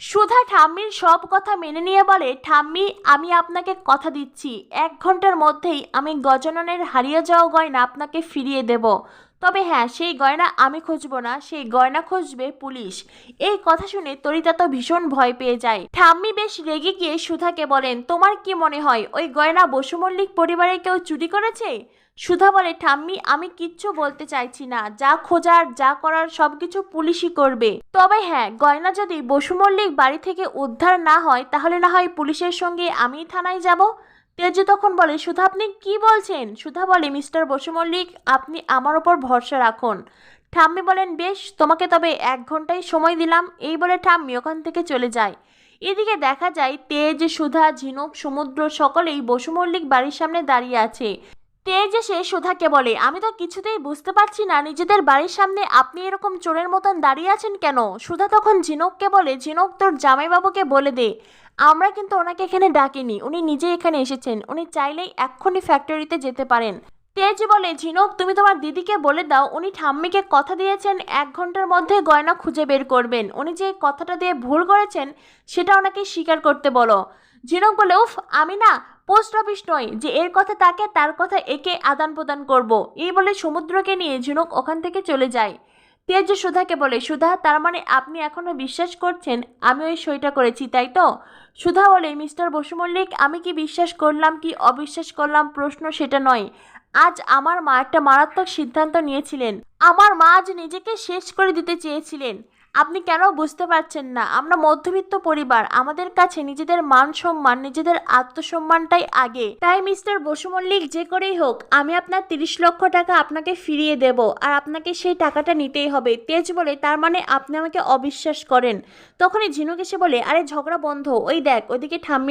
সুধা ঠাম্মির সব কথা মেনে নিয়ে বলে, ঠাম্মি আমি আপনাকে কথা দিচ্ছি 1 ঘন্টার মধ্যেই আমি গজাননের হারিয়ে যাওয়া গয়না আপনাকে ফিরিয়ে দেব। তবে হ্যাঁ, সেই গয়না আমি খুঁজবো না, সেই গয়না খুঁজবে পুলিশ। এই কথা শুনে তরিতা তো ভীষণ ভয় পেয়ে যায়। ঠাম্মি বেশ রেগে গিয়ে সুধাকে বলেন, তোমার কি মনে হয় ওই গয়না বসু মল্লিক পরিবারের কেউ চুরি করেছে? সুধা বলে, ঠাম্মি আমি কিচ্ছু বলতে চাইছি না, যা খোঁজার যা করার সবকিছু পুলিশই করবে। তবে হ্যাঁ, গয়না যদি বসু মল্লিক বাড়ি থেকে উদ্ধার না হয় তাহলে না হয় পুলিশের সঙ্গে আমি থানায় যাব। তেজু তখন বলে, সুধা আপনি কি বলছেন? সুধা বলে, মিস্টার বসু মল্লিক আপনি আমার ওপর ভরসা রাখুন। ঠাম্মি বলেন, বেশ, তোমাকে তবে 1 ঘন্টাই সময় দিলাম। এই বলে ঠাম্মি ওখান থেকে চলে যায়। এদিকে দেখা যায় তেজ, সুধা, ঝিনুক, সমুদ্র সকলেই বসু মল্লিক বাড়ির সামনে দাঁড়িয়ে আছে। তেজ এসে সুধাকে বলে, আমি তো কিছুতেই বুঝতে পারছি না নিজেদের বাড়ির সামনে আপনি এরকম চোরের মতন দাঁড়িয়ে আছেন কেন? সুধা তখন ঝিনুককে বলে, ঝিনুক তোর জামাইবাবুকে বলে দে আমরা কিন্তু ওনাকে এখানে ডাকিনি, উনি নিজে এখানে এসেছেন, উনি চাইলেই এক্ষুনি ফ্যাক্টরিতে যেতে পারেন। তেজ বলে, ঝিনুক তুমি তোমার দিদিকে বলে দাও উনি ঠাম্মিকে কথা দিয়েছেন 1 ঘন্টার মধ্যে গয়না খুঁজে বের করবেন, উনি যে কথাটা দিয়ে ভুল করেছেন সেটা ওনাকে স্বীকার করতে বলো। ঝিনুক বলে, উফ আমি না পোস্ট অফিস নয় যে এর কথা তাকে তার কথা একে আদান প্রদান করব। এই বলে সমুদ্রকে নিয়ে ঝিনুক ওখান থেকে চলে যায়। তেজ সুধাকে বলে, সুধা তার মানে আপনি এখনো বিশ্বাস করছেন আমি ওই সইটা করেছি, তাই তো? সুধা বলে, মিস্টার বসু মল্লিক আমি কি বিশ্বাস করলাম কি অবিশ্বাস করলাম প্রশ্ন সেটা নয়। আজ আমার মা একটা মারাত্মক সিদ্ধান্ত নিয়েছিলেন। আমার মা আজ নিজেকে শেষ করে দিতে চেয়েছিলেন। আপনি কেন বুঝতে পারছেন না? আমরা মধ্যবিত্ত পরিবার, আমাদের কাছে নিজেদের মান সম্মান, নিজেদের আত্মসম্মানটাই আগে। তাই মিস্টার বসু মল্লিক যে করেই হোক আমি আপনার 30 লক্ষ টাকা আপনাকে ফিরিয়ে দেব, আর আপনাকে সেই টাকাটা নিতেই হবে। তেজ বলে, তার মানে আপনি আমাকে অবিশ্বাস করেন? তখনই ঝিনুক এসে বলে, আরে ঝগড়া বন্ধ, ওই দেখ ওইদিকে ঠাম্মি